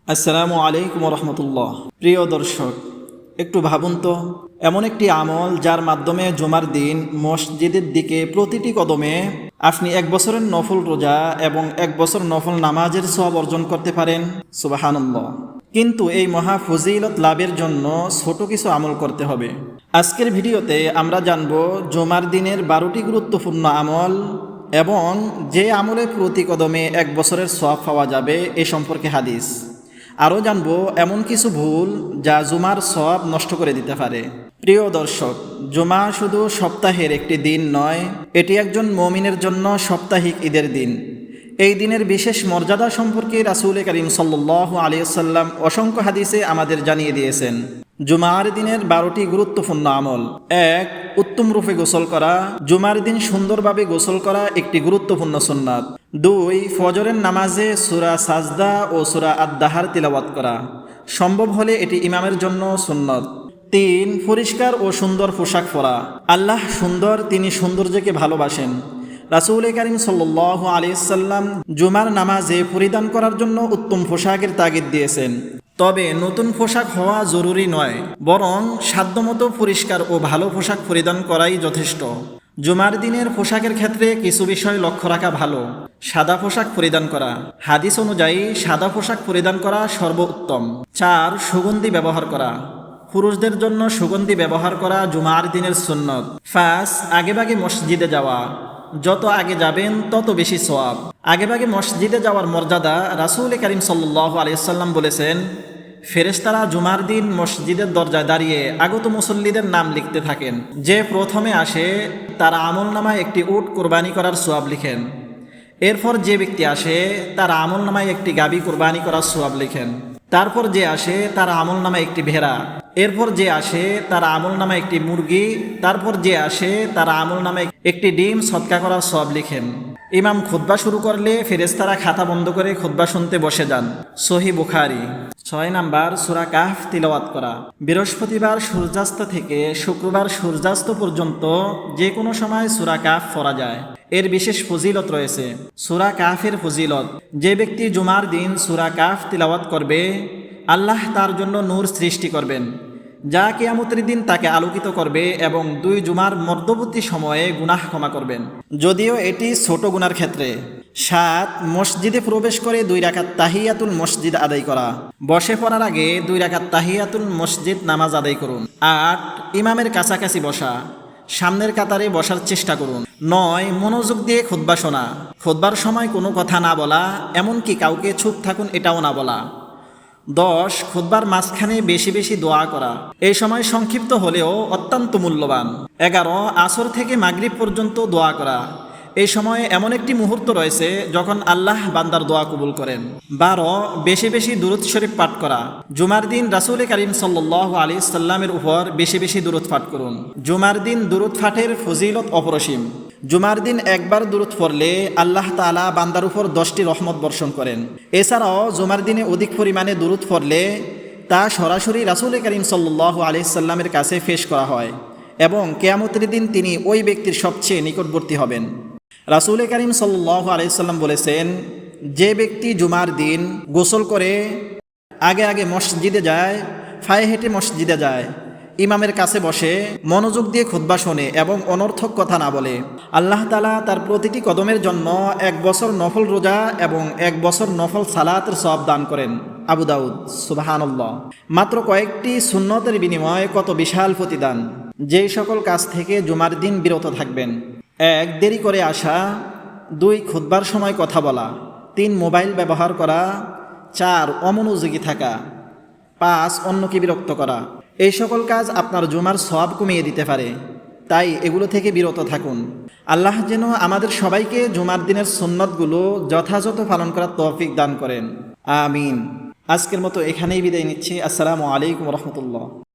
আসসালামু আলাইকুম রহমতুল্লাহ। প্রিয় দর্শক, একটু ভাবুন তো, এমন একটি আমল যার মাধ্যমে জুমার দিন মসজিদের দিকে প্রতিটি কদমে আপনি এক বছরের নফল রোজা এবং এক বছর নফল নামাজের সওয়াব অর্জন করতে পারেন। সুবহানাল্লাহ। কিন্তু এই মহা ফজিলত লাভের জন্য ছোট কিছু আমল করতে হবে। আজকের ভিডিওতে আমরা জানব জুমার দিনের 12টি গুরুত্বপূর্ণ আমল এবং যে আমলে প্রতি কদমে এক বছরের সওয়াব পাওয়া যাবে এ সম্পর্কে হাদিস। আরও জানব এমন কিছু ভুল যা জুমার সওয়াব নষ্ট করে দিতে পারে। প্রিয় দর্শক, জুমা শুধু সপ্তাহের একটি দিন নয়, এটি একজন মুমিনের জন্য সাপ্তাহিক ঈদের দিন। এই দিনের বিশেষ মর্যাদা সম্পর্কে রাসূল করিম সাল্লাল্লাহু আলাইহি ওয়াসাল্লাম অসংখ্য হাদিসে আমাদের জানিয়ে দিয়েছেন। জুমার দিনের 12টি গুরুত্বপূর্ণ আমল। 1. উত্তম রূপে গোসল করা। জুমার দিন সুন্দরভাবে গোসল করা একটি গুরুত্বপূর্ণ সুন্নাত। 2. ফজরের নামাজে সূরা সাজদা ও সূরা আদ-দাহার তিলাওয়াত করা। সম্ভব হলে এটি ইমামের জন্য সুন্নত। 3. পরিষ্কার ও সুন্দর পোশাক পরা। আল্লাহ সুন্দর, তিনি সৌন্দর্যকে ভালোবাসেন। রাসূল করিম সাল্লাল্লাহু আলাইহি ওয়াসাল্লাম জুমার নামাজে পরিধান করার জন্য উত্তম পোশাকের তাগিদ দিয়েছেন। তবে নতুন পোশাক হওয়া জরুরি নয়, বরং সাধ্যমতো পরিষ্কার ও ভালো পোশাক পরিধান করাই যথেষ্ট। জুমার দিনের পোশাকের ক্ষেত্রে কিছু বিষয় লক্ষ্য রাখা ভালো। সাদা পোশাক পরিধান করা। হাদিস অনুযায়ী সাদা পোশাক পরিধান করা সর্বোত্তম। 4. সুগন্ধি ব্যবহার করা। পুরুষদের জন্য সুগন্ধি ব্যবহার করা জুমার দিনের সুন্নত। 5. আগেভাগে মসজিদে যাওয়া। যত আগে যাবেন তত বেশি সওয়াব। আগেভাগে মসজিদে যাওয়ার মর্যাদা রাসূল করিম সাল্লাল্লাহু আলাইহি ওয়াসাল্লাম বলেছেন, ফেরেশতারা জুমার দিন মসজিদের দরজায় দাঁড়িয়ে আগত মুসল্লিদের নাম লিখতে থাকেন। যে প্রথমে আসে তার আমলনামায় একটি উট কোরবানি করার সওয়াব লিখেন। এরপর যে ব্যক্তি আসে তার আমলনামায় একটি গাভী কোরবানি করার সওয়াব লিখেন। তারপর যে আসে তার আমলনামায় একটি ভেড়া। এরপর যে আসে তার আমলনামায় একটি মুরগি। তারপর যে আসে তার আমলনামায় একটি ডিম সদকা করার সওয়াব লিখেন। ইমাম খুতবা শুরু করলে ফেরেশতারা খাতা বন্ধ করে খুতবা শুনতে বসে যান। সহিহ বুখারী। 6 নাম্বার, সূরা কাহফ তিলাওয়াত করা। বৃহস্পতিবার সূর্যাস্ত থেকে শুক্রবার সূর্যাস্ত পর্যন্ত যে কোনো সময় সূরা কাহফ পড়া যায়। এর বিশেষ ফজিলত রয়েছে। সূরা কাহফের ফজিলত: যে ব্যক্তি জুমার দিন সূরা কাহফ তিলাওয়াত করবে, আল্লাহ তার জন্য নূর সৃষ্টি করবেন, যা কিয়ামতের দিন তাকে আলোকিত করবে এবং 2 জুমার মধ্যবর্তী সময়ে গুনাহ ক্ষমা করবেন, যদিও এটি ছোট গুনার ক্ষেত্রে। 7. মসজিদে প্রবেশ করে 2 রাকাত তাহিয়াতুল মসজিদ আদায় করা। বসে পড়ার আগে 2 রাকাত তাহিয়াতুল মসজিদ নামাজ আদায় করুন। 8. ইমামের কাছাকাছি বসা। সামনের কাতারে বসার চেষ্টা করুন। 9. মনোযোগ দিয়ে খুতবা শোনা। খুতবার সময় কোনো কথা না বলা, এমনকি কাউকে চুপ থাকুন এটাও না বলা। 10. খুতবার মাঝখানে বেশি বেশি দোয়া করা। এই সময় সংক্ষিপ্ত হলেও অত্যন্ত মূল্যবান। 11. আসর থেকে মাগরিব পর্যন্ত দোয়া করা। এই সময়ে এমন একটি মুহূর্ত রয়েছে যখন আল্লাহ বান্দার দোয়া কবুল করেন। 12. বেশি বেশি দুরূদ শরীফ পাঠ করা। জুমার দিন রাসূল করিম সাল্লাল্লাহু আলাইহি ওয়াসাল্লামের উপর বেশি বেশি দুরূদ পাঠ করুন। জুমার দিন দুরূদ পাঠের ফজিলত অপরিসীম। জুমার দিন একবার দুরূদ পড়লে আল্লাহ তাআলা বান্দার উপর 10টি রহমত বর্ষণ করেন। এছাড়াও জুমার দিনে অধিক পরিমাণে দুরূদ পড়লে তা সরাসরি রাসূল করিম সাল্লাল্লাহু আলাইহি ওয়াসাল্লামের কাছে পেশ করা হয় এবং কিয়ামতের দিন তিনি ওই ব্যক্তির সবচেয়ে নিকটবর্তী হবেন। রাসূল করিম সাল্লাল্লাহু আলাইহি ওয়াসাল্লাম বলেছেন, যে ব্যক্তি জুমার দিন গোসল করে আগে আগে মসজিদে যায়, পায়ে হেঁটে মসজিদে যায়, ইমামের কাছে বসে মনোযোগ দিয়ে খুতবা শোনে এবং অনর্থক কথা না বলে, আল্লাহ তাআলা তার প্রতিটি কদমের জন্য 1 বছর নফল রোজা এবং 1 বছর নফল সালাতের সওয়াব দান করেন। আবু দাউদ। সুবহানাল্লাহ। মাত্র কয়েকটি সুন্নতের বিনিময়ে কত বিশাল প্রতিদান। যেই সকল কাজ থেকে জুমার দিন বিরত থাকবেন: 1. দেরি করে আসা। 2. খুতবার সময় কথা বলা। 3. মোবাইল ব্যবহার করা। 4. অমনোযোগী থাকা। 5. অন্যকে বিরক্ত করা। এই সকল কাজ আপনার জুমার সওয়াব কমিয়ে দিতে পারে, তাই এগুলো থেকে বিরত থাকুন। আল্লাহ যেন আমাদের সবাইকে জুমার দিনের সুন্নতগুলো যথাযথ পালন করার তৌফিক দান করেন। আমিন। আজকের মতো এখানেই বিদায় নিচ্ছি। আসসালামু আলাইকুম রহমতুল্লাহ।